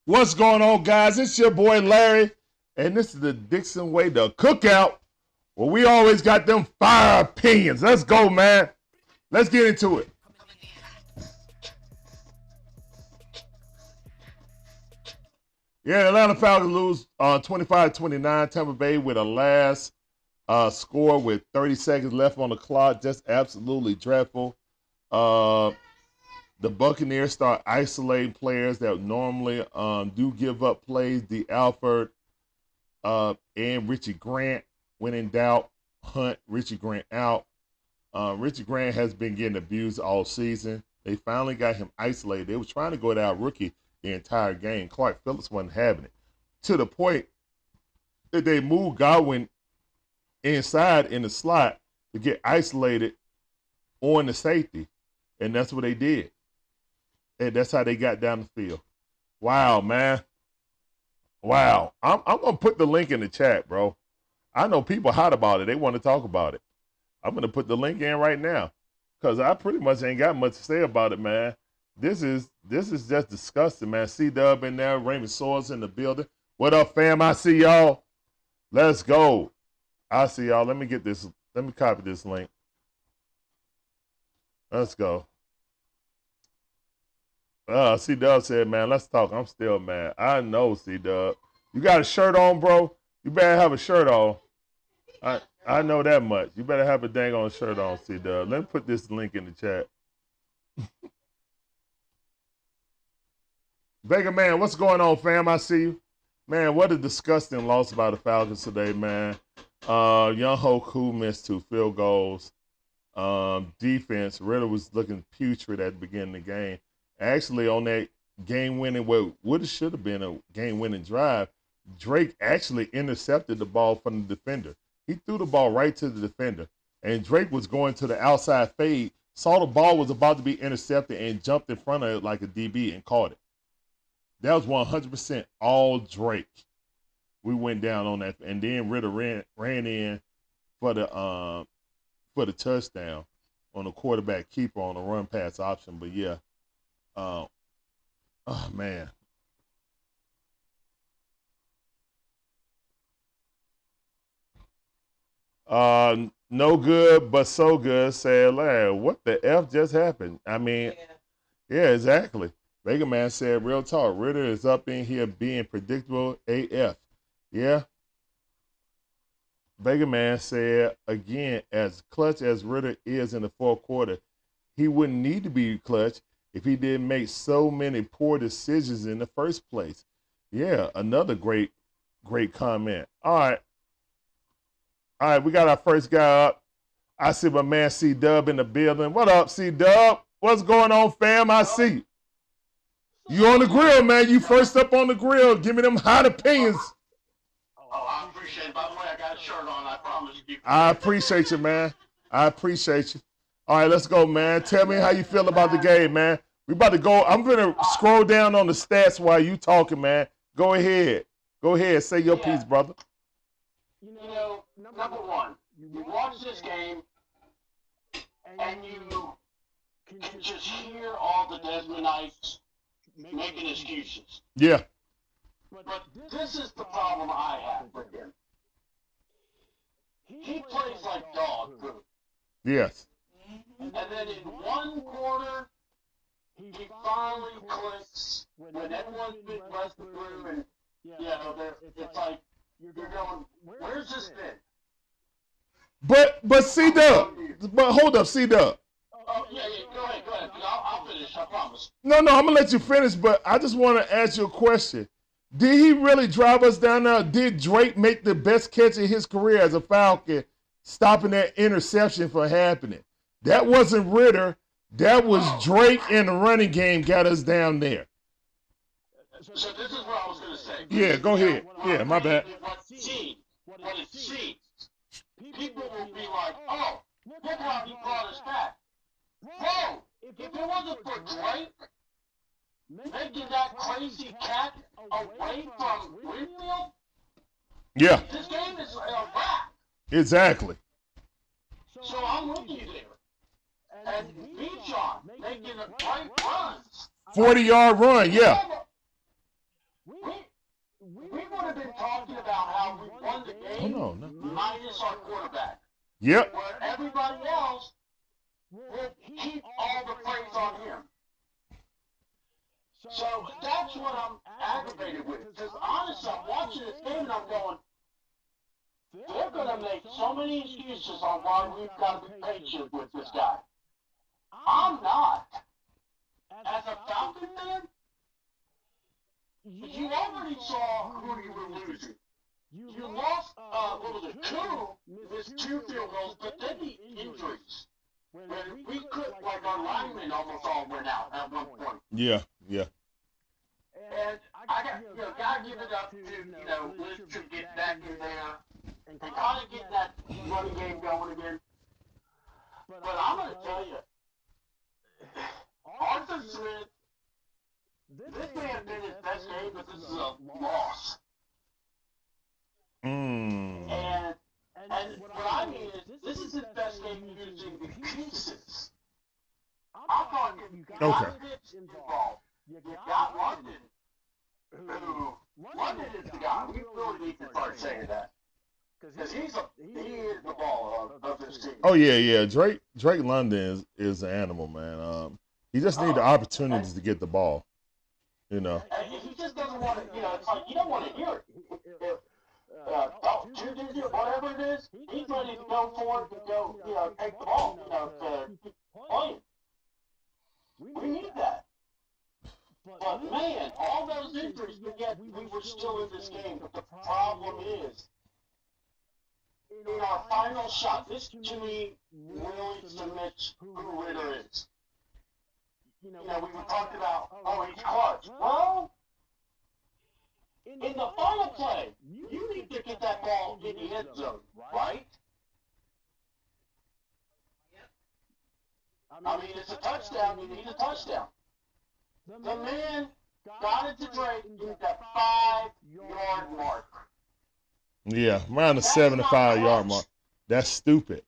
What's going on, guys? It's your boy Larry, and this is the Dixon Way, the cookout, where we always got them fire opinions. Let's go, man. Let's get into it. Yeah, Atlanta Falcons lose 25-29. Tampa Bay with a last score with 30 seconds left on the clock. Just absolutely dreadful. Uh, the Buccaneers start isolating players that normally do give up plays. The Alford and Richie Grant, when in doubt, hunt Richie Grant out. Richie Grant has been getting abused all season. They finally got him isolated. They were trying to go to our rookie the entire game. Clark Phillips wasn't having it. To the point that they moved Godwin inside in the slot to get isolated on the safety. And that's what they did. And that's how they got down the field. Wow, man. Wow. I'm going to put the link in the chat, bro. I know people hot about it. They want to talk about it. I'm going to put the link in right now because I pretty much ain't got much to say about it, man. This is just disgusting, man. C-Dub in there, Raymond Swords in the building. What up, fam? I see y'all. Let's go. I see y'all. Let me get this. Let me copy this link. Let's go. C-Dub said, man, let's talk. I'm still mad. I know, C-Dub. You got a shirt on, bro? You better have a shirt on. I know that much. You better have a dang on shirt on, C-Dub. Let me put this link in the chat. Vega, man, what's going on, fam? I see you. Man, what a disgusting loss by the Falcons today, man. Young Hoku missed 2 field goals. Defense, Ritter was looking putrid at the beginning of the game. Actually, on that game-winning, what should have been a game-winning drive, Drake actually intercepted the ball from the defender. He threw the ball right to the defender, and Drake was going to the outside fade, saw the ball was about to be intercepted, and jumped in front of it like a DB and caught it. That was 100% all Drake. We went down on that, and then Ritter ran in for the touchdown on the quarterback keeper on the run pass option. But yeah, oh man. No good, but so good, said Larry. What the F just happened? I mean, yeah, exactly. Vega Man said, real talk, Ritter is up in here being predictable AF. Yeah. Vega Man said, again, as clutch as Ritter is in the fourth quarter, he wouldn't need to be clutch if he didn't make so many poor decisions in the first place. Yeah, another great comment. All right, we got our first guy up. I see my man C-Dub in the building. What up, C-Dub? What's going on, fam? I see you. You on the grill, man. You first up on the grill. Give me them hot opinions. Oh, I appreciate it. By the way, I got a shirt on. I promise you. I appreciate you, man. I appreciate you. All right, let's go, man. Tell me how you feel about the game, man. We about to go. I'm going to scroll down on the stats while you talking, man. Go ahead. Go ahead. Say your piece, brother. You know, number one, you watch this game, and you can just hear all the Desmondites making excuses. Yeah. But this is the problem I have with him. He plays like dog food. Yes. And then in one quarter, he finally clicks when everyone's been rested through, and it's like you're going, where's this been? But C-Dub. But hold up, C-Dub. Oh, yeah, go ahead. I'll finish, I promise. No, I'm going to let you finish, but I just want to ask you a question. Did he really drive us down there? Did Drake make the best catch in his career as a Falcon, stopping that interception from happening? That wasn't Ritter. That was Drake in the running game got us down there. So this is what I was going to say. Yeah, go ahead. Yeah, my bad. What it seems. People will be like, oh, look how he brought us back. Bro, if it wasn't for Drake making that crazy cat away from Greenfield, yeah, this game is a wrap. Exactly. So I'm with you there. And Bijan making the right runs. 40-yard run, yeah. no. minus our quarterback. Yep. Where everybody else will keep all the praise on him. So that's what I'm aggravated with. Because honestly, I'm watching this game and I'm going, they're going to make so many excuses on why we've got to be patient with this guy. I'm not. As a Falcon fan, you already saw who you were losing. You lost, what was it, missed 2 field goals, but then the injuries. When we could, like our linemen almost all went out at one point. Yeah. And I got, gotta give it up to, Liz to get back in there and kind of get that running game going again. But I'm going to tell you, Arthur Smith, this may have been his best game, but this is a loss. And what I mean is, this is his best game using the pieces. I'm talking, you got Pitts involved. You got London, who, London is the guy. We really need to start saying that. Because he is the ball of this team. Oh, yeah. Drake London is an animal, man. He just needs the opportunities to get the ball, And he just doesn't want to, it's like, you don't want to hear it. Too dizzy or whatever it is, he's ready to go for it and go, take the ball, to keep playing. We need that. But man, all those injuries, but yet we were still in this game. But the problem is, in our final shot, this to me really submits who Ritter is. We were talking about, he's clutch. Well, in the final play, you need to get that ball in the end zone, right? I mean, it's a touchdown. You need a touchdown. The man got it to Drake in that 5-yard mark. Yeah, around the 75-yard mark. That's stupid.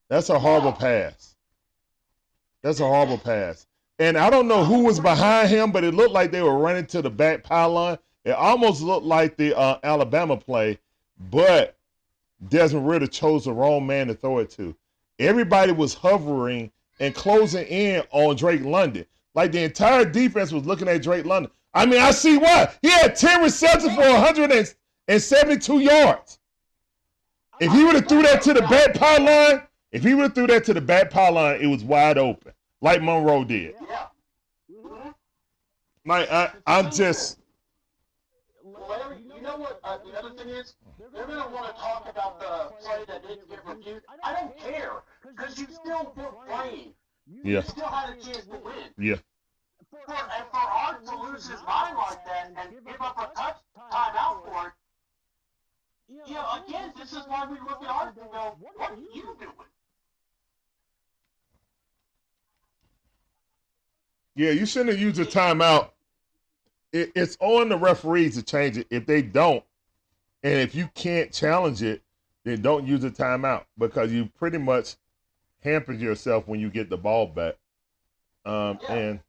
That's a horrible pass. And I don't know who was behind him, but it looked like they were running to the back pylon. It almost looked like the Alabama play, but Desmond Ritter chose the wrong man to throw it to. Everybody was hovering and closing in on Drake London. Like the entire defense was looking at Drake London. I mean, I see why. He had 10 receptions for 172 yards. If he would have threw that to the back pylon, it was wide open, like Monroe did. Like, I'm just... Larry, you know what the other thing is? They're going to want to talk about the play that didn't get reviewed. I don't care, because you still were playing. Yeah. You still had a chance to win. Yeah. For Art to lose his mind like that and give up a timeout for it, again, this is why we look at Art and go, what are you doing? Yeah, you shouldn't have used a timeout. It's on the referees to change it. If they don't, and if you can't challenge it, then don't use a timeout, because you pretty much hampered yourself when you get the ball back. And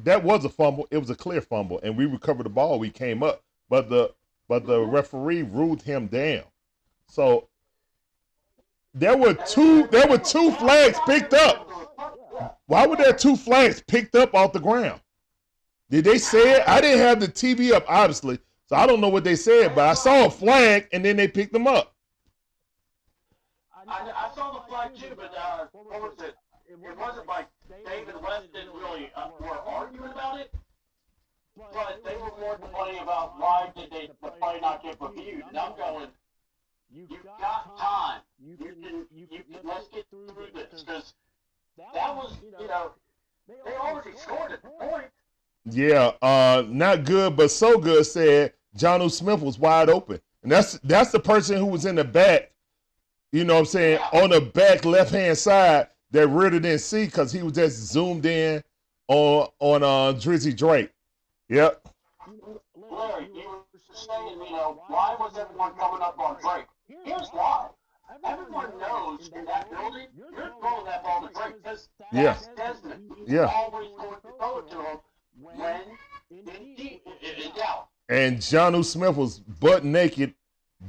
that was a fumble. It was a clear fumble, and we recovered the ball. We came up, but the referee ruled him down. So there were two flags picked up. Why were there 2 flags picked up off the ground? Did they say it? I didn't have the TV up, obviously, so I don't know what they said, but I saw a flag, and then they picked them up. I saw the flag too, but what was it? It wasn't like David West didn't really were arguing about it, but they were more complaining about why did the play not get reviewed. And I'm going, you've got time. You can let's get through this, because that was, they already scored at the point. Yeah, not good, but so good, said Jonnu Smith was wide open. And that's the person who was in the back, on the back left-hand side that Ritter didn't see because he was just zoomed in on Drizzy Drake. Yep. Larry, you were saying, why was everyone coming up on Drake? Here's why. Everyone knows in that building, you're throwing that ball to Drake. That's Desmond. He's always going to throw it to him when in doubt. And Jonnu Smith was butt naked.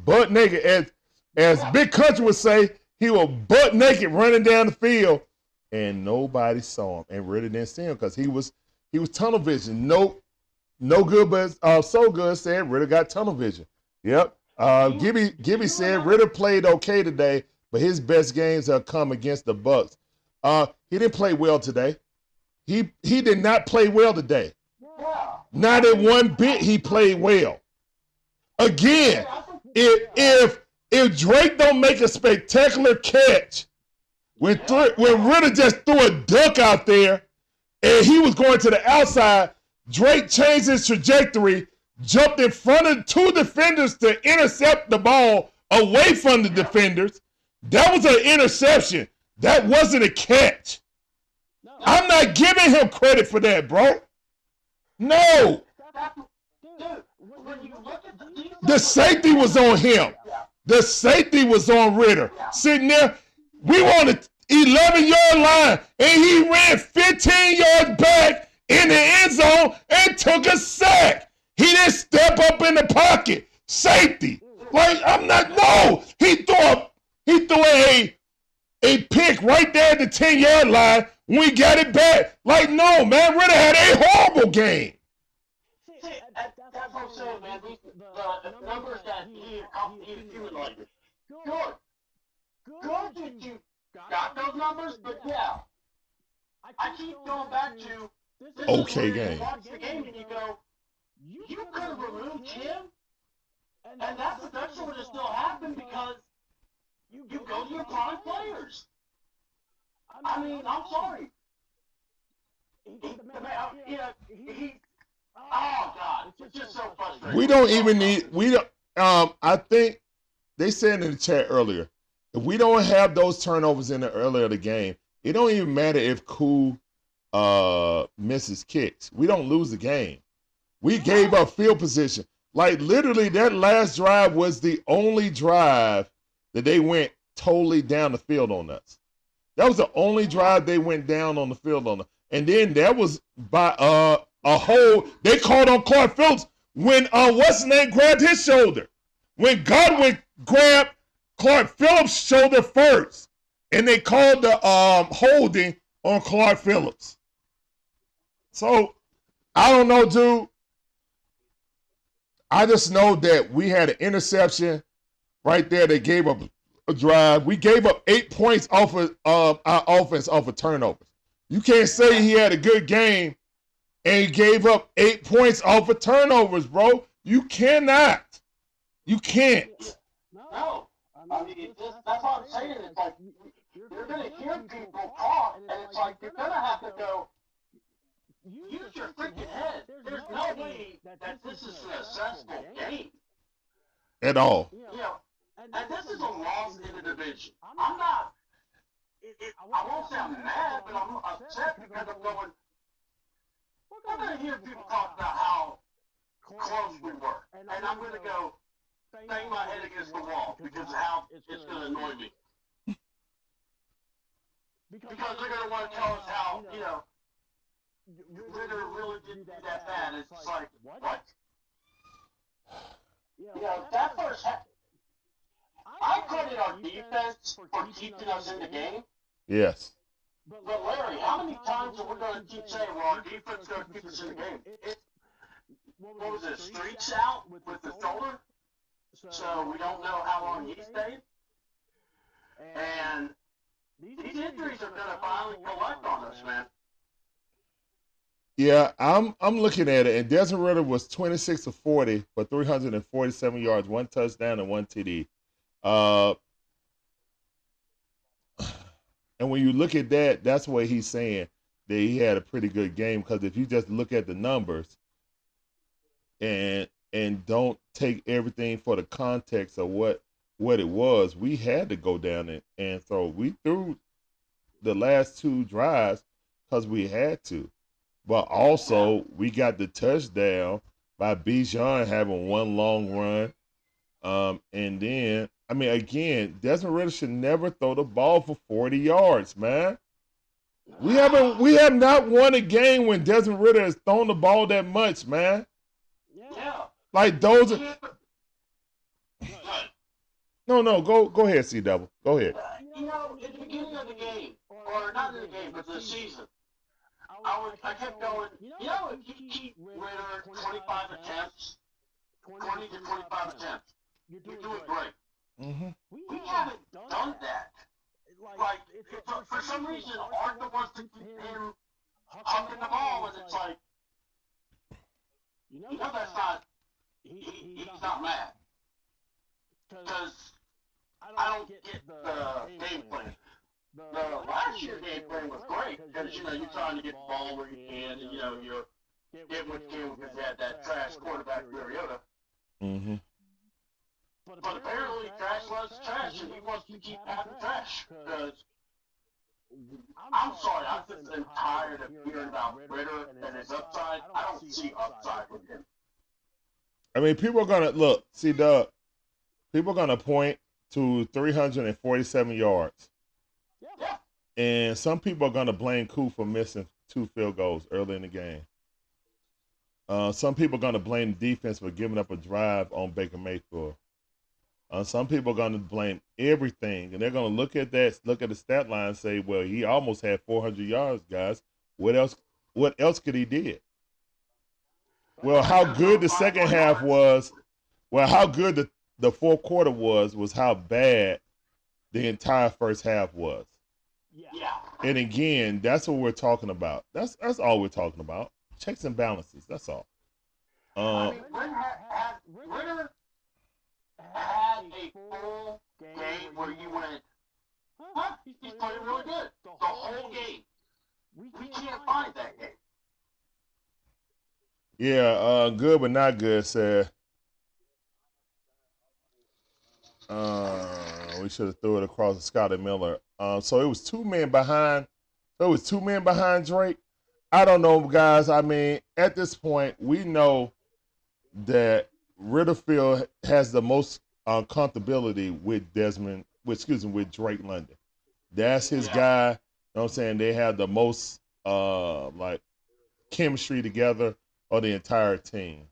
As As Big Country would say, he was butt naked running down the field, and nobody saw him, and really didn't see him because he was tunnel vision. No good, but so good said Ritter got tunnel vision. Yep. Gibby said Ritter played okay today, but his best games have come against the Bucs. He didn't play well today. He did not play well today. Not in one bit he played well. Again, if Drake don't make a spectacular catch, when Ritter just threw a duck out there and he was going to the outside, Drake changed his trajectory, jumped in front of two defenders to intercept the ball away from the defenders. That was an interception. That wasn't a catch. I'm not giving him credit for that, bro. No. The safety was on him. The safety was on Ritter. Sitting there, we wanted 11-yard line, and he ran 15 yards back in the end zone and took a sack. He didn't step up in the pocket. Safety. Like, I'm not, no. He threw a pick right there at the 10-yard line when we got it back. Like, no, man, Ritter had a horrible game. See, that's what I'm saying, man. The numbers that he accumulated. Good that you got those numbers, but yeah. I keep going back to this okay is where game. you watch the game and you go, you could have removed him, and that production would have still happened because you go to your prime players. I mean, I'm sorry. Oh God, it's just so frustrating. We don't even need. I think they said in the chat earlier, if we don't have those turnovers in the earlier of the game, it don't even matter if Koo misses kicks. We don't lose the game. We gave up field position. Like literally, that last drive was the only drive that they went totally down the field on us. That was the only drive they went down on the field on us. And then that was by a hole. They called on Clark Phillips when what's his name grabbed his shoulder. When Godwin grabbed Clark Phillips' shoulder first, and they called the holding on Clark Phillips. So I don't know, dude. I just know that we had an interception right there. They gave up a drive. We gave up 8 points off of our offense off of turnovers. You can't say he had a good game and he gave up 8 points off of turnovers, bro. You cannot. You can't. No. I mean, that's what I'm saying. It's like you're going to hear people talk, and it's like you're going to have to go, use your freaking head. There's no way that this is a successful game. At all. You know, and this is a loss in the division. I'm not, I won't say I'm mad, but I'm upset because I'm going, we're going to hear people talk about how close we were. And I'm going to go bang my head against the wall because of how it's going to annoy me. Because they're going to want to tell us how, you know, Ritter really didn't do that bad. It's like, what? You know, that first half, I credit our defense for keeping us in the game. Yes. But Larry, how many times are we going to keep saying, well, our defense is going to keep us in the game? What was it, streaks out with the shoulder? So we don't know how long he stayed. And these injuries are going to finally collect on us, man. Yeah, I'm looking at it, and Desmond Ritter was 26 of 40 for 347 yards, 1 touchdown, and 1 TD. And when you look at that, that's what he's saying, that he had a pretty good game. Because if you just look at the numbers and don't take everything for the context of what it was, we had to go down and throw. We threw the last 2 drives because we had to. But also, we got the touchdown by Bijan having 1 long run. And then, I mean, again, Desmond Ritter should never throw the ball for 40 yards, man. We have not won a game when Desmond Ritter has thrown the ball that much, man. Yeah. Like those are. No. Go ahead, C Double. Go ahead. At the beginning of the game, or not in the game, but the season, I kept going, if you keep Ritter 25 attempts, 20 to 25 attempts, you're doing great. Mm-hmm. We haven't done that. Like, for some reason, Arthur wants to keep him hucking the ball, and it's like, that's not, he's not mad. Because I don't get the game plan. The last year's game plan was great because you're trying to get the ball where you can, and you're getting what you can because you had that trash quarterback Mariota. Mm-hmm. But apparently, trash loves trash, and he wants to keep having trash. Because I'm sorry, I'm just tired of hearing about Ritter and his upside. I don't see upside with him. I mean, people are gonna look. See, Doug. People are gonna point to 347 yards. Yeah. And some people are going to blame Koo for missing 2 field goals early in the game. Some people are going to blame the defense for giving up a drive on Baker Mayfield. Some people are going to blame everything, and they're going to look at the stat line and say, well, he almost had 400 yards, guys. What else could he did? Well, how good the second half was, how good the fourth quarter was how bad the entire first half was. Yeah. And again, that's what we're talking about. That's all we're talking about. Checks and balances. That's all. Ritter had a full game where you went, huh? He's playing really good. The whole game. We can't find that game. Yeah, good but not good, said. We should have threw it across to Scotty Miller. So it was 2 men behind. So it was 2 men behind Drake. I don't know, guys. I mean, at this point, we know that Ritterfield has the most comfortability with with Drake London. That's his guy. You know what I'm saying? They have the most chemistry together of the entire team.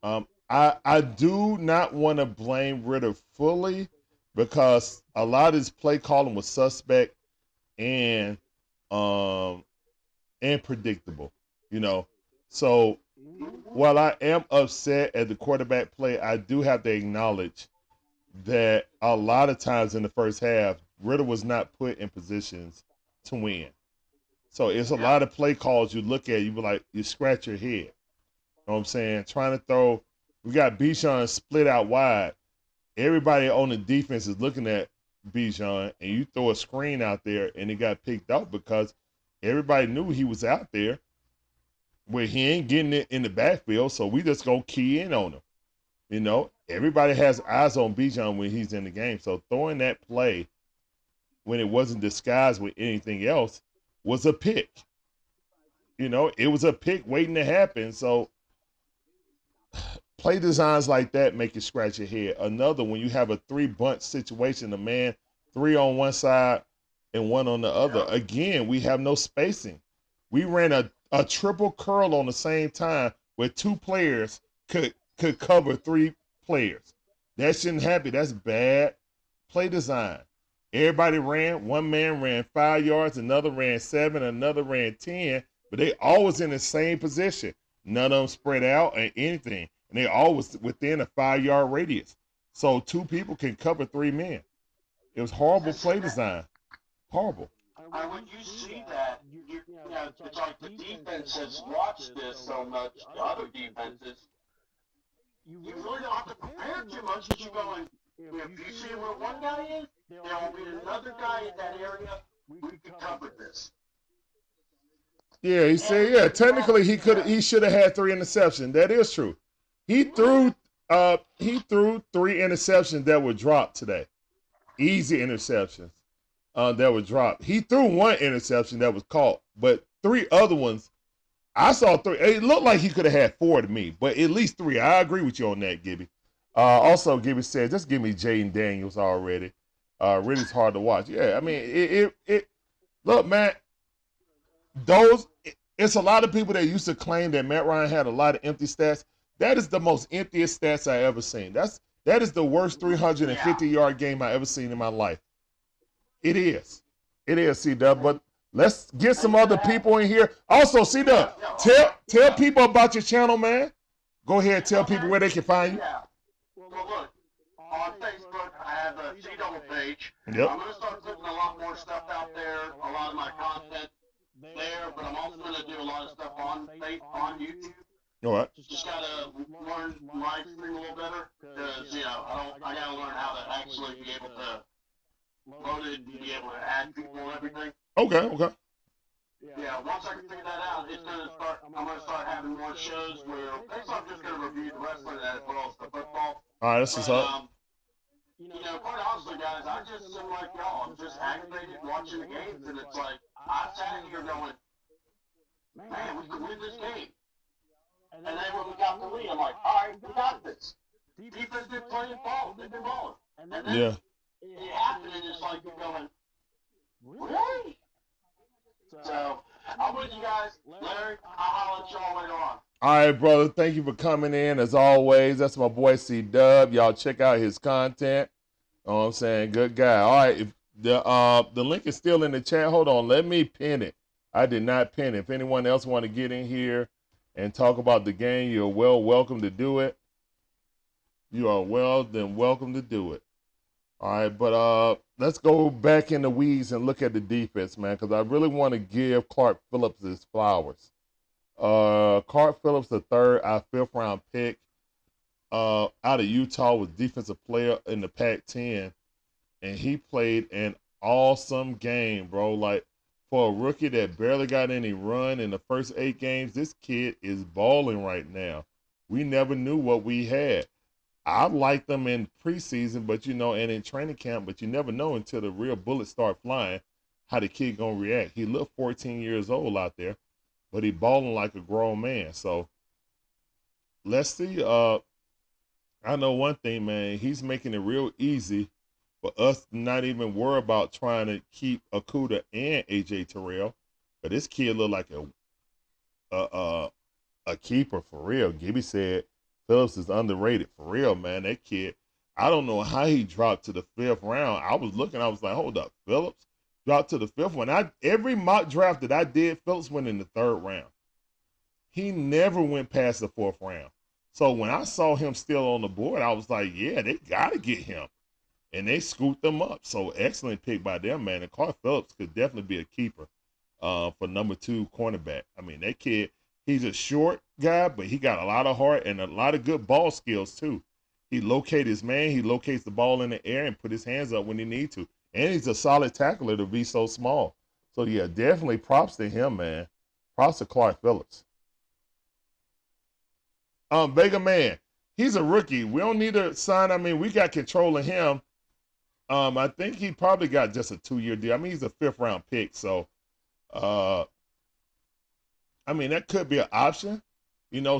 I do not want to blame Ritter fully because a lot of his play calling was suspect and predictable, So while I am upset at the quarterback play, I do have to acknowledge that a lot of times in the first half, Ritter was not put in positions to win. So it's a lot of play calls you look at, you scratch your head. You know what I'm saying? Trying to throw, we got Bijan split out wide. Everybody on the defense is looking at Bijan, and you throw a screen out there, and it got picked up because everybody knew he was out there where he ain't getting it in the backfield, so we just go key in on him. Everybody has eyes on Bijan when he's in the game, so throwing that play when it wasn't disguised with anything else was a pick. It was a pick waiting to happen, so play designs like that make you scratch your head. Another, when you have a 3-bunch situation, a man 3 on one side and 1 on the other. Again, we have no spacing. We ran a triple curl on the same time where 2 players could cover 3 players. That shouldn't happen. That's bad play design. Everybody ran. One man ran 5 yards, another ran 7, another ran 10, but they always in the same position. None of them spread out or anything. And they always within a 5-yard radius. So 2 people can cover 3 men. It was horrible play design. Horrible. And when you see that, it's like the defense has watched this so much, the other defenses, you really don't have to prepare too much because you're going, if you see where one guy is, there will be another guy in that area. We can cover this. Yeah, he said, technically he should have had 3 interceptions. That is true. He threw 3 interceptions that were dropped today. Easy interceptions that were dropped. He threw 1 interception that was caught, but 3 other ones, I saw 3. It looked like he could have had 4 to me, but at least 3. I agree with you on that, Gibby. Also, Gibby said, just give me Jaden Daniels already. Really hard to watch. Yeah, I mean, it look, man, it's a lot of people that used to claim that Matt Ryan had a lot of empty stats. That is the most emptiest stats I ever seen. That is the worst 350-yard game I ever seen in my life. It is. It is, C-Dub. But let's get some other people in here. Also, C-Dub, tell people about your channel, man. Go ahead, tell people where they can find you. Yeah. Well, look, on Facebook, I have a C-Double page. Yep. I'm going to start putting a lot more stuff out there, a lot of my content there, but I'm also going to do a lot of stuff on YouTube. All right. Just got to learn live stream a little better because, you know, I got to learn how to actually be able to load it and be able to add people and everything. Okay. Yeah, once I can figure that out, I'm going to start having more shows where basically I'm just going to review the wrestling as well as the football. All right, that's what's up. You know, quite honestly, guys, I just seem like y'all. I'm just aggravated watching the games, and it's like, I sat here going, man, we could win this game. And then when we got the lead, I'm like, all right, we got this. Defense been playing ball. They've been balling. And then it happened, and it's like you're going, really? So, I'm with you guys. Larry, I'll holler at y'all later on. All right, brother. Thank you for coming in, as always. That's my boy C-Dub. Y'all check out his content. You know what I'm saying? Good guy. All right. If the link is still in the chat, hold on. Let me pin it. I did not pin it. If anyone else want to get in here and talk about the game, you're welcome to do it. You are welcome to do it. All right, but let's go back in the weeds and look at the defense, man, because I really want to give Clark Phillips his flowers. Clark Phillips, the third, our fifth-round pick, out of Utah, was defensive player in the Pac-10, and he played an awesome game, bro. Like, for a rookie that barely got any run in the first 8 games, this kid is balling right now. We never knew what we had. I liked them in preseason, but and in training camp, but you never know until the real bullets start flying how the kid gonna react. He looked 14 years old out there, but he balling like a grown man. So let's see. I know one thing, man. He's making it real easy for us to not even worry about trying to keep Outta and AJ Terrell. But this kid look like a keeper for real. Gibby said Phillips is underrated for real, man. That kid, I don't know how he dropped to the 5th round. I was looking, I was like, hold up, Phillips dropped to the 5th one. Every mock draft that I did, Phillips went in the 3rd round. He never went past the 4th round. So when I saw him still on the board, I was like, yeah, they got to get him. And they scooped them up. So excellent pick by them, man. And Clark Phillips could definitely be a keeper for number 2 cornerback. I mean, that kid, he's a short guy, but he got a lot of heart and a lot of good ball skills, too. He locates his man. He locates the ball in the air and put his hands up when he needs to. And he's a solid tackler to be so small. So, yeah, definitely props to him, man. Props to Clark Phillips. Vega Man, he's a rookie. We don't need to sign. I mean, we got control of him. I think he probably got just a 2-year deal. I mean, he's a 5th-round pick. So, I mean, that could be an option.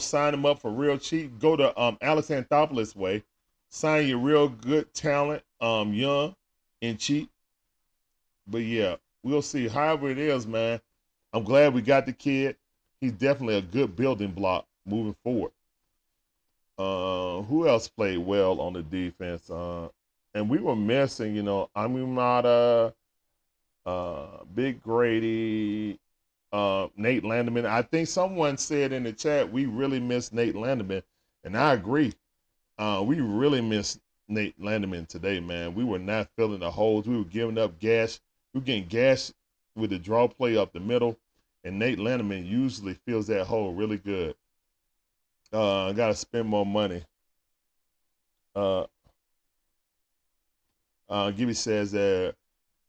Sign him up for real cheap. Go to Alexandropoulos way. Sign your real good talent, young and cheap. But, yeah, we'll see. However it is, man, I'm glad we got the kid. He's definitely a good building block moving forward. Who else played well on the defense? And we were missing, Amimata, Big Grady, Nate Landerman. I think someone said in the chat, we really miss Nate Landerman. And I agree. We really miss Nate Landerman today, man. We were not filling the holes. We were giving up gas. We were getting gas with the draw play up the middle. And Nate Landerman usually fills that hole really good. Got to spend more money. Gibby says that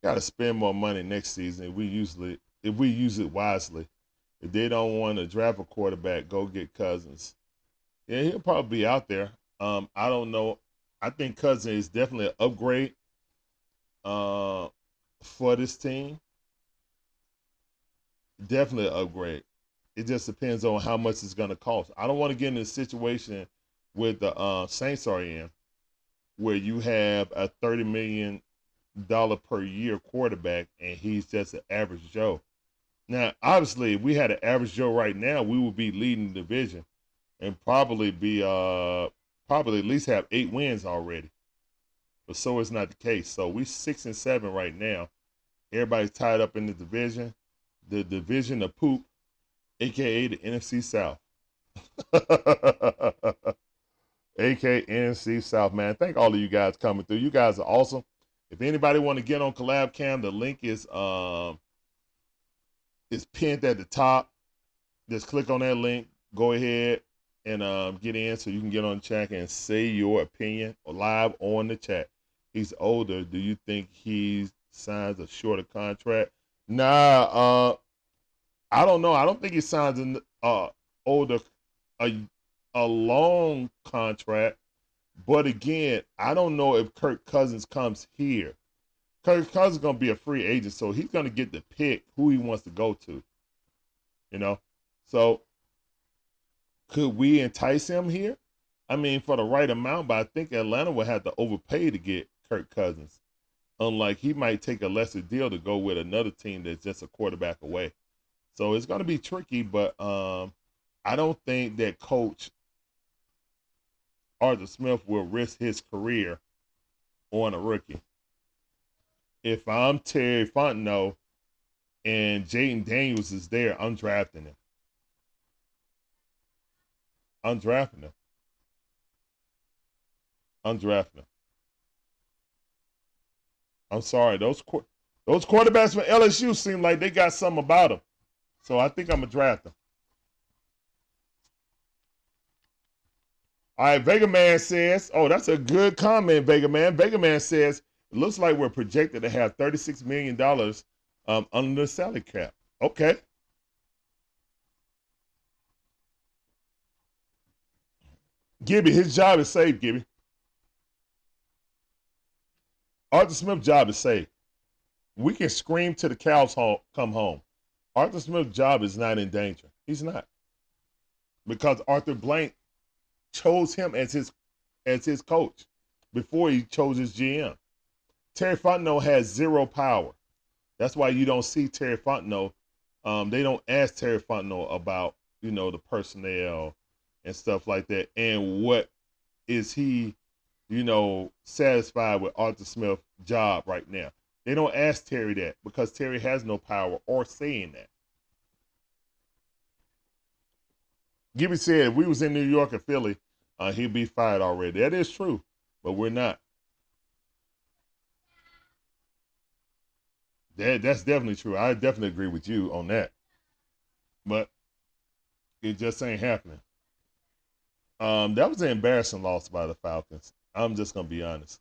got to spend more money next season if we use it wisely. If they don't want to draft a quarterback, go get Cousins. Yeah, he'll probably be out there. I don't know. I think Cousins is definitely an upgrade for this team. Definitely an upgrade. It just depends on how much it's going to cost. I don't want to get in a situation with the Saints are in where you have a $30 million per year quarterback and he's just an average Joe. Now, obviously, if we had an average Joe right now, we would be leading the division and probably be probably at least have 8 wins already. But so is not the case. So we 6-7 right now. Everybody's tied up in the division of poop, aka the NFC South. aka NFC South, man. Thank all of you guys coming through. You guys are awesome. If anybody want to get on Collab Cam, the link is pinned at the top. Just click on that link. Go ahead and get in so you can get on the chat and say your opinion live on the chat. He's older. Do you think he signs a shorter contract? Nah, I don't know. I don't think he signs an older a long contract. But again, I don't know if Kirk Cousins comes here. Kirk Cousins is gonna be a free agent, so he's gonna get to pick who he wants to go to. You know, so could we entice him here? I mean, for the right amount, but I think Atlanta would have to overpay to get Kirk Cousins. Unlike he might take a lesser deal to go with another team that's just a quarterback away. So it's going to be tricky, but I don't think that Coach Arthur Smith will risk his career on a rookie. If I'm Terry Fontenot and Jaden Daniels is there, I'm drafting him. I'm drafting him. I'm sorry. Those quarterbacks from LSU seem like they got something about them. So I think I'm going to draft them. All right, Vega Man says, oh, that's a good comment, Vega Man. Vega Man says, it looks like we're projected to have $36 million under the salary cap. Okay. Gibby, his job is safe, Gibby. Arthur Smith's job is safe. We can scream till the cows come home. Arthur Smith's job is not in danger. He's not. Because Arthur Blank chose him as his coach before he chose his GM. Terry Fontenot has zero power. That's why you don't see Terry Fontenot. They don't ask Terry Fontenot about, the personnel and stuff like that. And what is he, satisfied with Arthur Smith's job right now? They don't ask Terry that because Terry has no power or say in that. Gibby said if we was in New York or Philly, he'd be fired already. That is true, but we're not. That's definitely true. I definitely agree with you on that. But it just ain't happening. That was an embarrassing loss by the Falcons. I'm just going to be honest.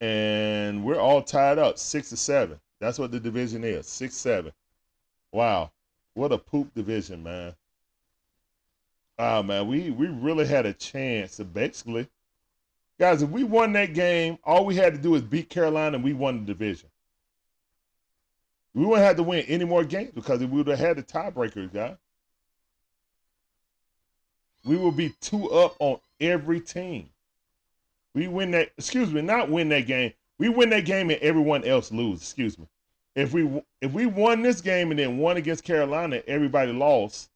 And we're all tied up, 6-7. That's what the division is, 6-7. Wow. What a poop division, man. Oh, man, we really had a chance to basically. Guys, if we won that game, all we had to do is beat Carolina and we won the division. We wouldn't have to win any more games because we would have had the tiebreakers, guys. We will be 2 up on every team. We win that, not win that game. We win that game and everyone else lose, If we won this game and then won against Carolina, everybody lost,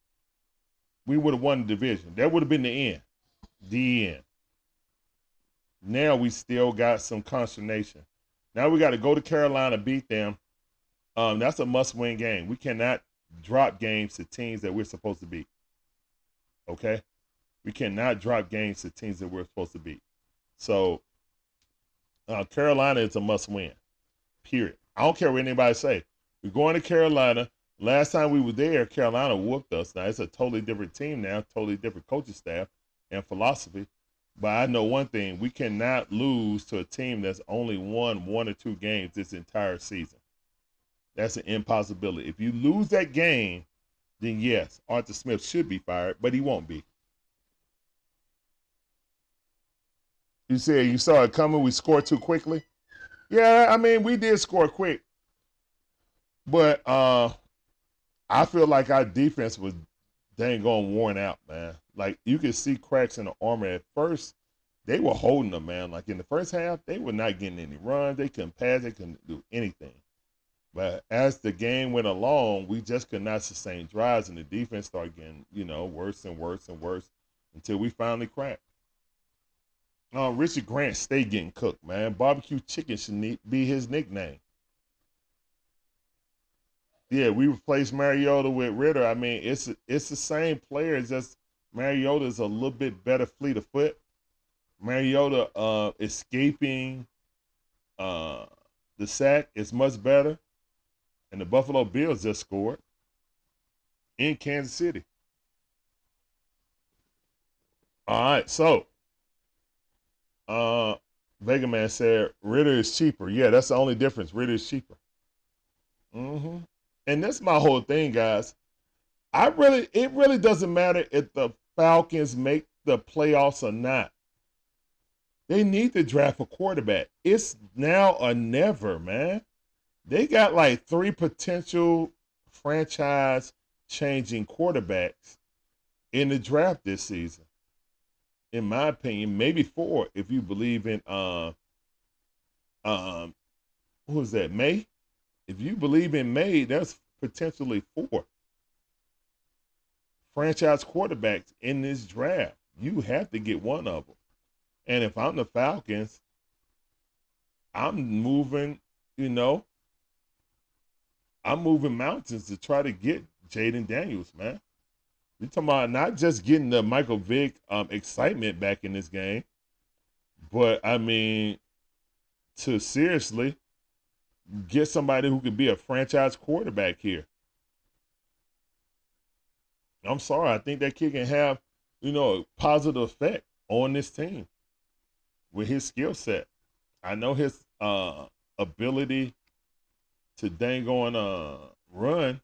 we would have won the division. That would have been the end. The end. Now we still got some consternation. Now we got to go to Carolina, beat them. That's a must-win game. We cannot drop games to teams that we're supposed to beat. Okay? We cannot drop games to teams that we're supposed to beat. So, Carolina is a must-win, period. I don't care what anybody say. We're going to Carolina. Last time we were there, Carolina whooped us. Now, it's a totally different team now, totally different coaching staff and philosophy. But I know one thing. We cannot lose to a team that's only won 1 or 2 games this entire season. That's an impossibility. If you lose that game, then yes, Arthur Smith should be fired, but he won't be. You said you saw it coming, we scored too quickly. Yeah, I mean, we did score quick. But I feel like our defense was dang on worn out, man. Like, you could see cracks in the armor. At first, they were holding them, man. Like, in the first half, they were not getting any runs. They couldn't pass. They couldn't do anything. But as the game went along, we just could not sustain drives, and the defense started getting, worse and worse and worse until we finally cracked. Richard Grant stay getting cooked, man. Barbecue chicken should be his nickname. Yeah, we replaced Mariota with Ritter. I mean, it's the same player. It's just Mariota is a little bit better fleet of foot. Mariota escaping uh, the sack is much better, and the Buffalo Bills just scored in Kansas City. All right, so uh, Vega Man said Ritter is cheaper. Yeah, that's the only difference. Ritter is cheaper. hmm And that's my whole thing, guys. It really doesn't matter if the Falcons make the playoffs or not. They need to draft a quarterback. It's now or never, man. They got like three potential franchise changing quarterbacks in the draft this season. In my opinion, maybe four if you believe in um who is that? May? If you believe in May, that's potentially four franchise quarterbacks in this draft. You have to get one of them. And if I'm the Falcons, I'm moving, you know, I'm moving mountains to try to get Jaden Daniels, man. You're talking about not just getting the Michael Vick excitement back in this game, but I mean, to seriously get somebody who could be a franchise quarterback here. I'm sorry, I think that kid can have, a positive effect on this team with his skill set. I know his ability to dang on run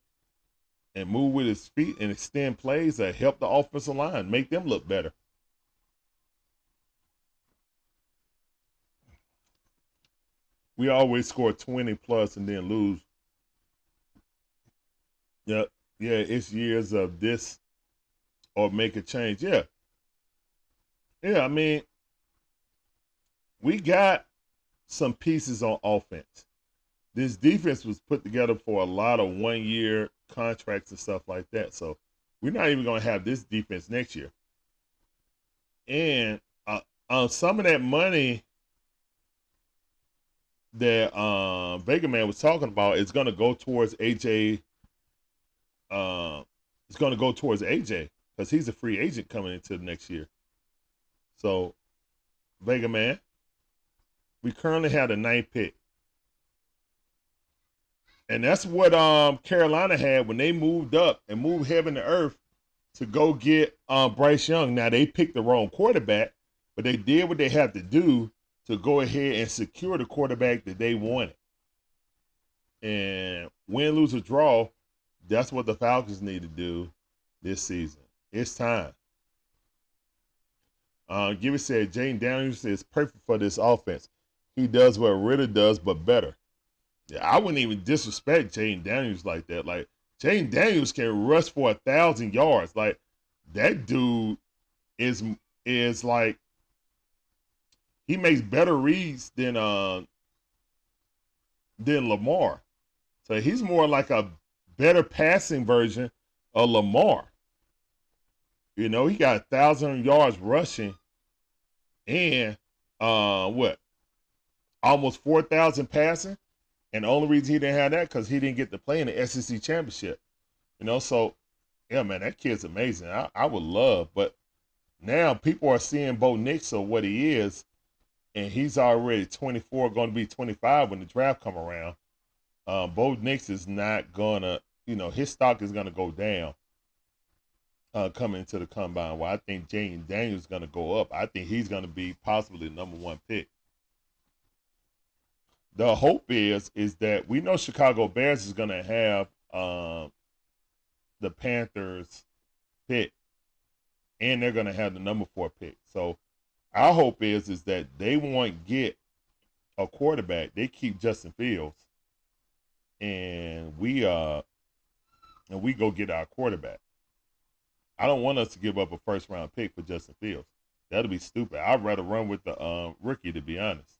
and move with his feet and extend plays that help the offensive line, make them look better. We always score 20 plus and then lose. Yeah, yeah, it's years of this or make a change. Yeah. Yeah, I mean, we got some pieces on offense. This defense was put together for a lot of 1 year contracts and stuff like that. So we're not even going to have this defense next year. And some of that money that Vega Man was talking about is going to go towards AJ. It's going to go towards AJ because he's a free agent coming into the next year. So, Vega Man, we currently have the 9th pick. And that's what Carolina had when they moved up and moved heaven to earth to go get Bryce Young. Now, they picked the wrong quarterback, but they did what they had to do to go ahead and secure the quarterback that they wanted. And win, lose, or draw, that's what the Falcons need to do this season. It's time. Give it said, Jane Daniels is perfect for this offense. He does what Ritter does, but better. Yeah, I wouldn't even disrespect Jane Daniels like that. Like, Jane Daniels can rush for 1,000 yards. Like, that dude is like, he makes better reads than Lamar. So he's more like a better passing version of Lamar. He got 1,000 yards rushing and almost 4,000 passing. And the only reason he didn't have that because he didn't get to play in the SEC championship. So yeah, man, that kid's amazing. I would love, but now people are seeing Bo Nix or what he is, and he's already 24, going to be 25 when the draft come around. Bo Nix is not gonna, his stock is gonna go down coming into the combine. Well, I think Jaden Daniels is gonna go up. I think he's gonna be possibly the #1 pick. The hope is that we know Chicago Bears is gonna have the Panthers pick, and they're gonna have the #4 pick. So our hope is that they won't get a quarterback. They keep Justin Fields, and we go get our quarterback. I don't want us to give up a first-round pick for Justin Fields. That'll be stupid. I'd rather run with the rookie, to be honest.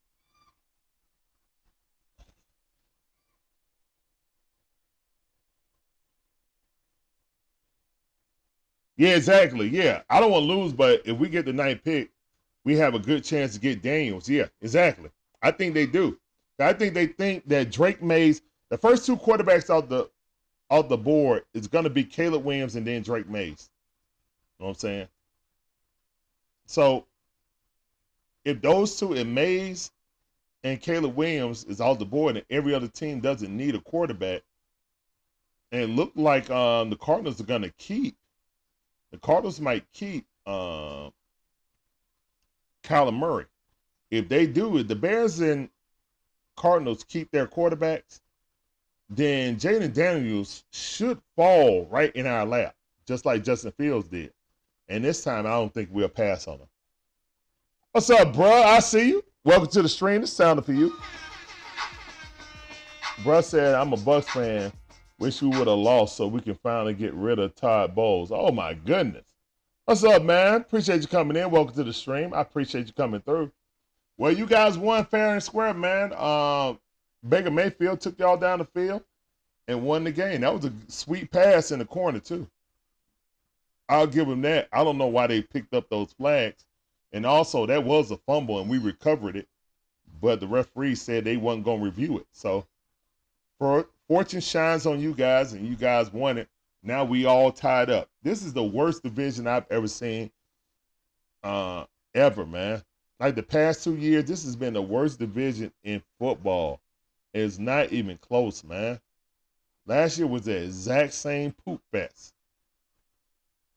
Yeah, exactly. Yeah, I don't want to lose, but if we get the 9th pick, we have a good chance to get Daniels. Yeah, exactly. I think they do. I think they think that Drake Mays, the first two quarterbacks out the board is going to be Caleb Williams and then Drake Mays. You know what I'm saying? So if those two, if Mays and Caleb Williams is off the board and every other team doesn't need a quarterback, and it looked like the Cardinals are going to keep, the Cardinals might keep Kyler Murray. If they do, if the Bears and Cardinals keep their quarterbacks, then Jaden Daniels should fall right in our lap, just like Justin Fields did. And this time, I don't think we'll pass on him. What's up, bruh? I see you. Welcome to the stream. It's sounding for you. Bruh said, I'm a Bucs fan. Wish we would have lost so we can finally get rid of Todd Bowles. Oh, my goodness. What's up, man? Appreciate you coming in. Welcome to the stream. I appreciate you coming through. Well, you guys won fair and square, man. Baker Mayfield took y'all down the field and won the game. That was a sweet pass in the corner, too. I'll give him that. I don't know why they picked up those flags. And also, that was a fumble, and we recovered it. But the referee said they wasn't going to review it. So, fortune shines on you guys, and you guys won it. Now we all tied up. This is the worst division I've ever seen ever, man. Like the past 2 years, this has been the worst division in football. It's not even close, man. Last year was the exact same poop fest.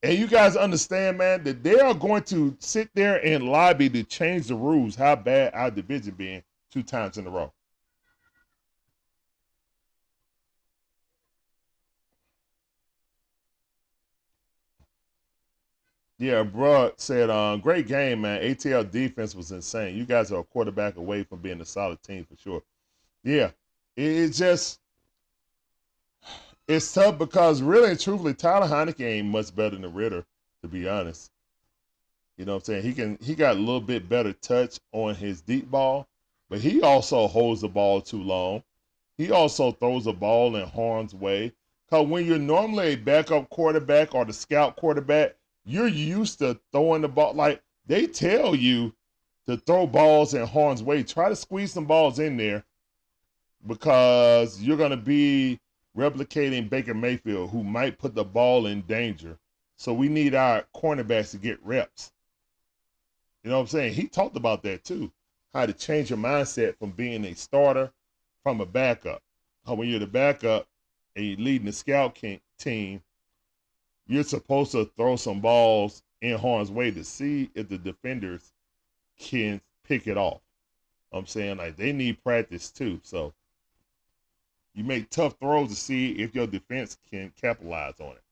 And you guys understand, man, that they are going to sit there and lobby to change the rules, how bad our division been 2 times in a row. Yeah, bro said, great game, man. ATL defense was insane. You guys are a quarterback away from being a solid team for sure. Yeah, it's just, it's tough because really and truthfully, Tyler Heineke ain't much better than Ritter, to be honest. You know what I'm saying? He got a little bit better touch on his deep ball, but he also holds the ball too long. He also throws the ball in harm's way. Because when you're normally a backup quarterback or the scout quarterback, you're used to throwing the ball. Like, they tell you to throw balls in harm's way. Try to squeeze some balls in there because you're going to be replicating Baker Mayfield, who might put the ball in danger. So we need our cornerbacks to get reps. You know what I'm saying? He talked about that too, how to change your mindset from being a starter from a backup. How when you're the backup and you're leading the scout team, you're supposed to throw some balls in harm's way to see if the defenders can pick it off. I'm saying, like, they need practice too. So you make tough throws to see if your defense can capitalize on it.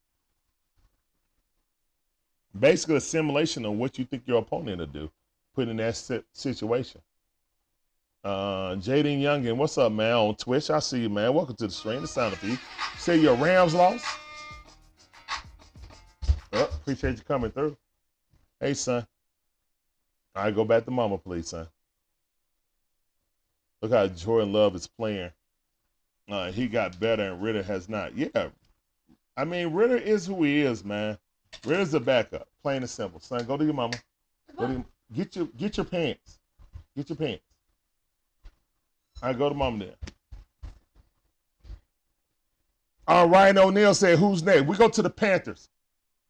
Basically, a simulation of what you think your opponent will do, put in that situation. Jaden Youngin, what's up, man? On Twitch, I see you, man. Welcome to the stream. It's sounding for you. Say your Rams lost. Appreciate you coming through. Hey, son. All right, go back to mama, please, son. Look how Jordan Love is playing. He got better and Ritter has not. Yeah, I mean, Ritter is who he is, man. Ritter's a backup, plain and simple. Son, go to your mama. Get your pants. Get your pants. All right, go to mama then. Rhino O'Neal said, who's next? We go to the Panthers.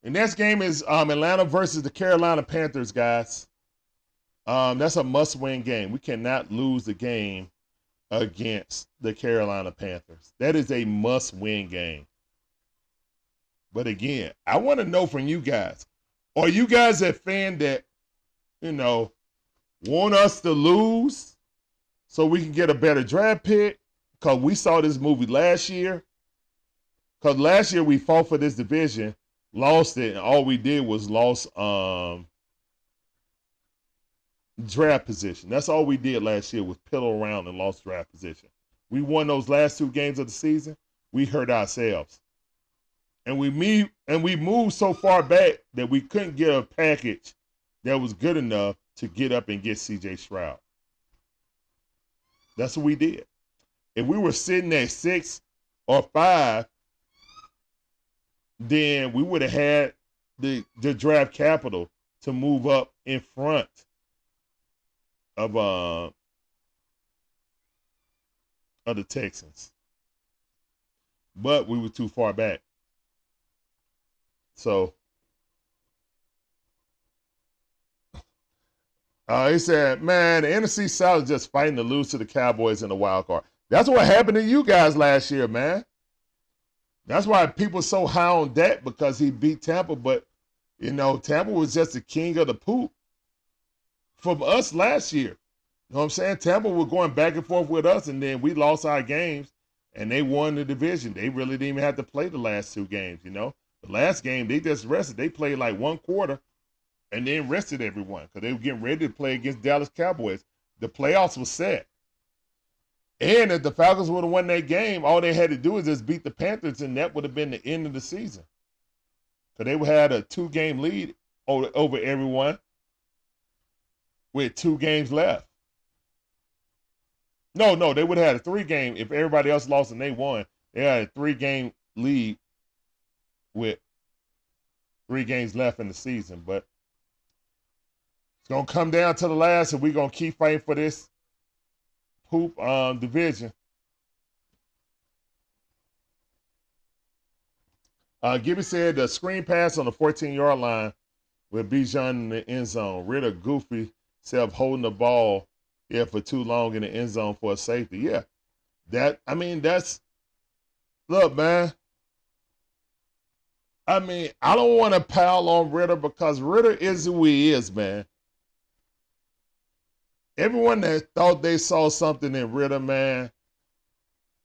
The next game is Atlanta versus the Carolina Panthers, guys. That's a must-win game. We cannot lose the game against the Carolina Panthers. That is a must-win game. But again, I want to know from you guys, are you guys a fan that, want us to lose so we can get a better draft pick? Because we saw this movie last year. Because last year we fought for this division, lost it, and all we did was lost draft position. That's all we did last year was pillow around and lost draft position. We won those last 2 games of the season. We hurt ourselves. And we moved so far back that we couldn't get a package that was good enough to get up and get C.J. Stroud. That's what we did. If we were sitting at 6 or 5, then we would have had the draft capital to move up in front of the Texans, but we were too far back. So he said, "Man, the NFC South is just fighting to lose to the Cowboys in the wild card." That's what happened to you guys last year, man. That's why people are so high on Dak, because he beat Tampa, but you know, Tampa was just the king of the poop from us last year. You know what I'm saying? Tampa was going back and forth with us, and then we lost our games, and they won the division. They really didn't even have to play the last two games, you know? The last game, they just rested. They played like one quarter and then rested everyone because they were getting ready to play against Dallas Cowboys. The playoffs were set. And if the Falcons would have won that game, all they had to do is just beat the Panthers, and that would have been the end of the season. Because they would have had a 2-game lead over everyone with 2 games left. No, they would have had a 3-game. If everybody else lost and they won, they had a 3-game lead with 3 games left in the season. But it's going to come down to the last, and we're going to keep fighting for this poop division. Gibby said the screen pass on the 14-yard line with Bijan in the end zone. Ritter goofy self holding the ball for too long in the end zone for a safety. Yeah. Look, man. I don't want to pile on Ritter because Ritter is who he is, man. Everyone that thought they saw something in Ritter, man,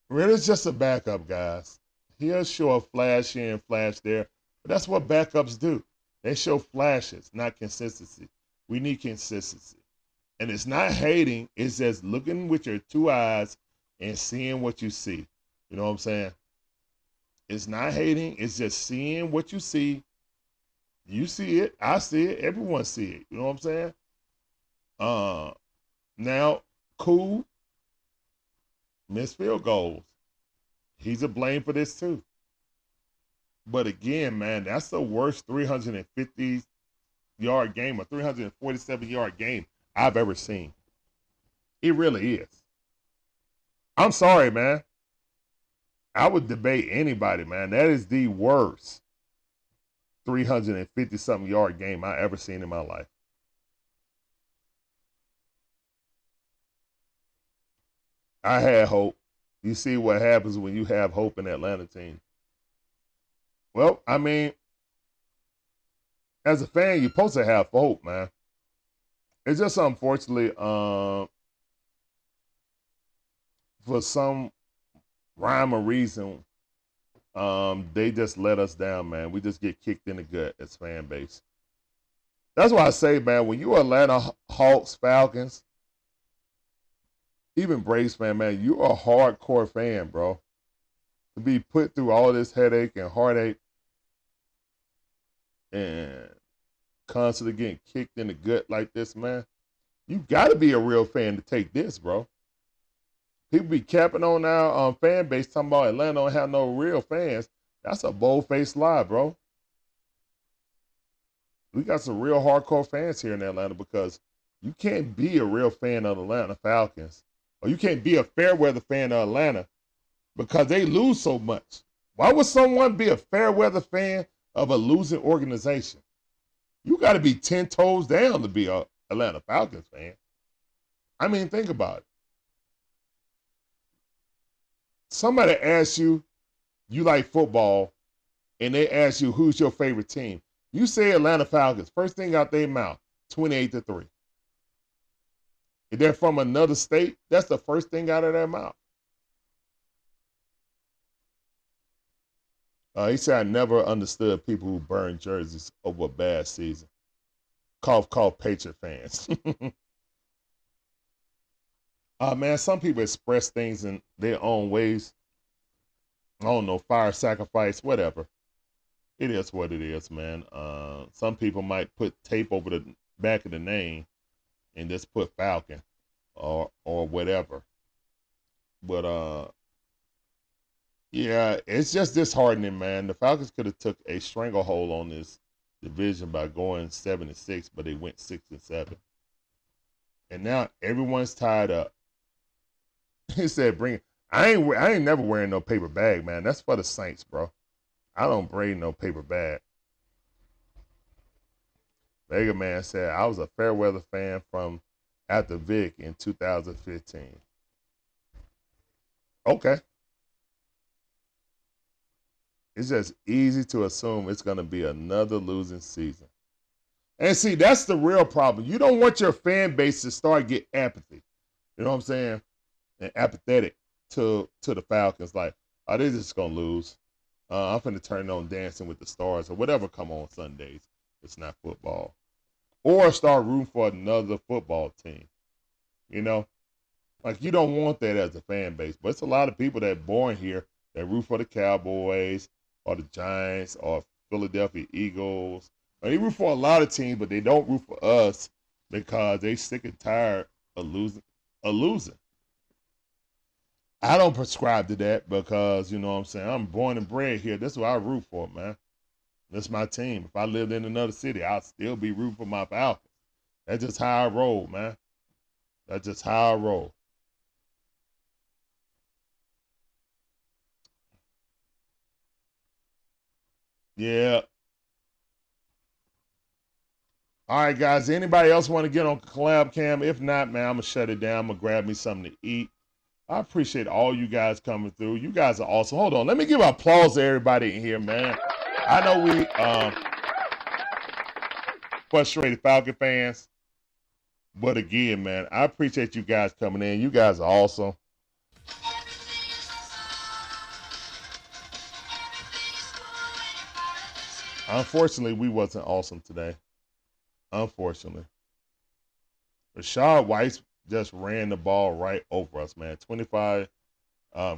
Ritter's just a backup, guys. He'll show a flash here and flash there, but that's what backups do. They show flashes, not consistency. We need consistency. And it's not hating, it's just looking with your 2 eyes and seeing what you see. You know what I'm saying? It's not hating, it's just seeing what you see. You see it, I see it, everyone see it. You know what I'm saying? Now, Cool missed field goals. He's a blame for this too. But again, man, that's the worst 350-yard game or 347-yard game I've ever seen. It really is. I'm sorry, man. I would debate anybody, man. That is the worst 350-something-yard game I ever seen in my life. I had hope. You see what happens when you have hope in the Atlanta team. Well, as a fan, you're supposed to have hope, man. It's just unfortunately, for some rhyme or reason, they just let us down, man. We just get kicked in the gut as fan base. That's why I say, man, when you're Atlanta Hawks, Falcons, even Braves fan, man, you're a hardcore fan, bro. To be put through all this headache and heartache and constantly getting kicked in the gut like this, man, you got to be a real fan to take this, bro. People be capping on our fan base talking about Atlanta don't have no real fans. That's a bold-faced lie, bro. We got some real hardcore fans here in Atlanta because you can't be a real fan of the Atlanta Falcons. Or you can't be a fair weather fan of Atlanta because they lose so much. Why would someone be a fair weather fan of a losing organization? You got to be 10 toes down to be a Atlanta Falcons fan. Think about it. Somebody asks you like football, and they ask you who's your favorite team. You say Atlanta Falcons. First thing out their mouth, 28-3. If they're from another state, that's the first thing out of their mouth. He said, I never understood people who burn jerseys over a bad season. Cough, cough, Patriot fans. Man, some people express things in their own ways. I don't know, fire, sacrifice, whatever. It is what it is, man. Some people might put tape over the back of the name and just put Falcon or whatever. But yeah, it's just disheartening, man. The Falcons could have took a stranglehold on this division by going 7-6, but they went 6-7. And now everyone's tied up. He said, "Bring it." I ain't never wearing no paper bag, man. That's for the Saints, bro. I don't braid no paper bag. Vega Man said, "I was a Fairweather fan from after Vic in 2015." Okay. It's just easy to assume it's going to be another losing season. And see, that's the real problem. You don't want your fan base to start get apathy. You know what I'm saying? And apathetic to the Falcons. Like, oh, they're just going to lose. I'm finna turn on Dancing with the Stars or whatever come on Sundays. It's not football. Or start rooting for another football team. You know? Like, you don't want that as a fan base. But it's a lot of people that born here that root for the Cowboys or the Giants or Philadelphia Eagles. They root for a lot of teams, but they don't root for us because they sick and tired of losing. I don't prescribe to that because, you know what I'm saying, I'm born and bred here. This is what I root for, man. That's my team. If I lived in another city, I'd still be rooting for my Falcons. That's just how I roll, man. That's just how I roll. Yeah. All right, guys. Anybody else want to get on collab cam? If not, man, I'm going to shut it down. I'm going to grab me something to eat. I appreciate all you guys coming through. You guys are awesome. Hold on. Let me give applause to everybody in here, man. I know we frustrated Falcon fans. But again, man, I appreciate you guys coming in. You guys are awesome. Unfortunately, we wasn't awesome today. Unfortunately. Rashad Weiss just ran the ball right over us, man. 25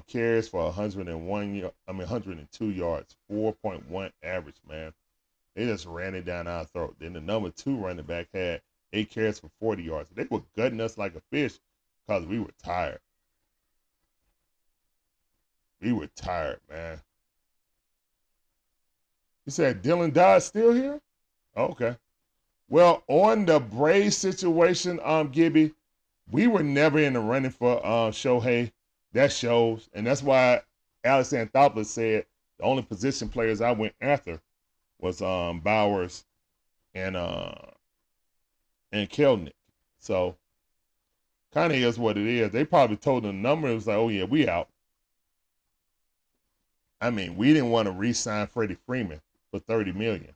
carries for 102 yards, 4.1 average, man. They just ran it down our throat. Then the number 2 running back had 8 carries for 40 yards. They were gutting us like a fish because we were tired. We were tired, man. You said Dylan Dodd still here? Okay. Well, on the Braves situation, Gibby, we were never in the running for Shohei. That shows. And that's why Alex Anthopoulos said the only position players I went after was Bowers and Kelnick. So kind of is what it is. They probably told the number, it was like, oh yeah, we out. I mean, we didn't want to re-sign Freddie Freeman for $30 million.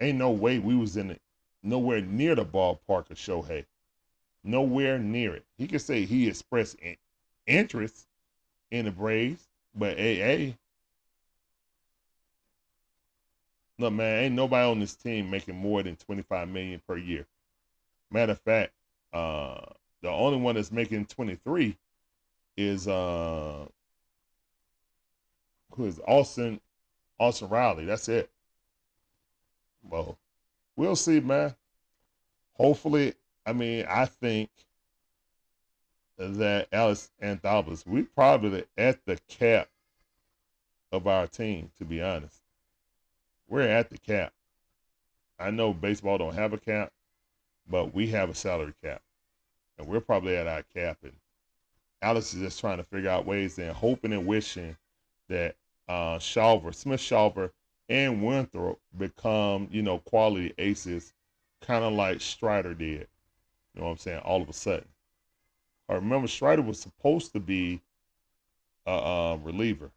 Ain't no way we was in nowhere near the ballpark of Shohei. Nowhere near it. He could say he expressed interest in the Braves, but hey, look, man, ain't nobody on this team making more than $25 million per year. Matter of fact, the only one that's making 23 is who is Austin Riley. That's it. Well, we'll see, man. Hopefully, I mean, I think that Alex Anthopoulos, we probably at the cap of our team, to be honest. We're at the cap. I know baseball don't have a cap, but we have a salary cap. And we're probably at our cap. And Alex is just trying to figure out ways and hoping and wishing that Smith Shawver, and Winthrop become, quality aces, kind of like Strider did. You know what I'm saying? All of a sudden. I remember Strider was supposed to be a reliever,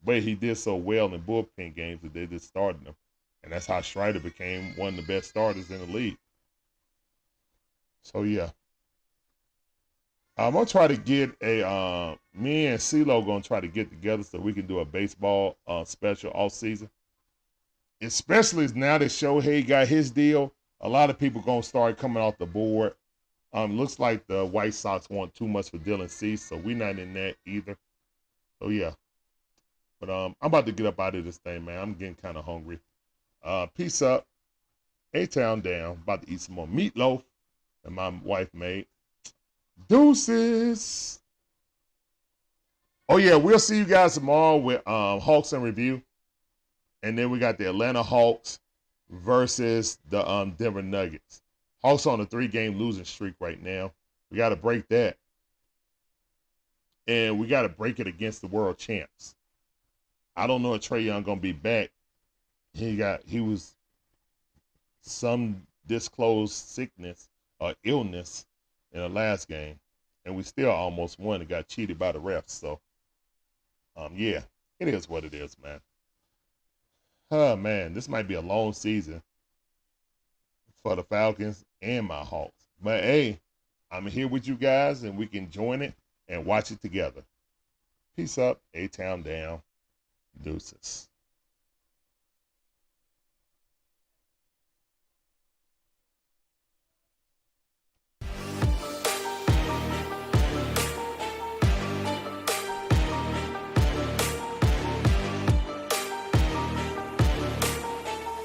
but he did so well in bullpen games that they just started him. And that's how Strider became one of the best starters in the league. So, yeah. I'm going to try to get me and CeeLo going to try to get together so we can do a baseball special all season. Especially now that Shohei got his deal, a lot of people going to start coming off the board. Looks like the White Sox want too much for Dylan Cease, so we're not in that either. So, yeah. But I'm about to get up out of this thing, man. I'm getting kind of hungry. Peace up. A-Town down. About to eat some more meatloaf that my wife made. Deuces. Oh, yeah. We'll see you guys tomorrow with Hawks in review. And then we got the Atlanta Hawks versus the Denver Nuggets. Hawks on a 3-game losing streak right now. We got to break that. And we got to break it against the world champs. I don't know if Trae Young going to be back. He was some disclosed sickness or illness in the last game. And we still almost won and got cheated by the refs. So, yeah, it is what it is, man. Oh, man, this might be a long season for the Falcons and my Hawks. But, hey, I'm here with you guys, and we can join it and watch it together. Peace up, A-Town down, deuces.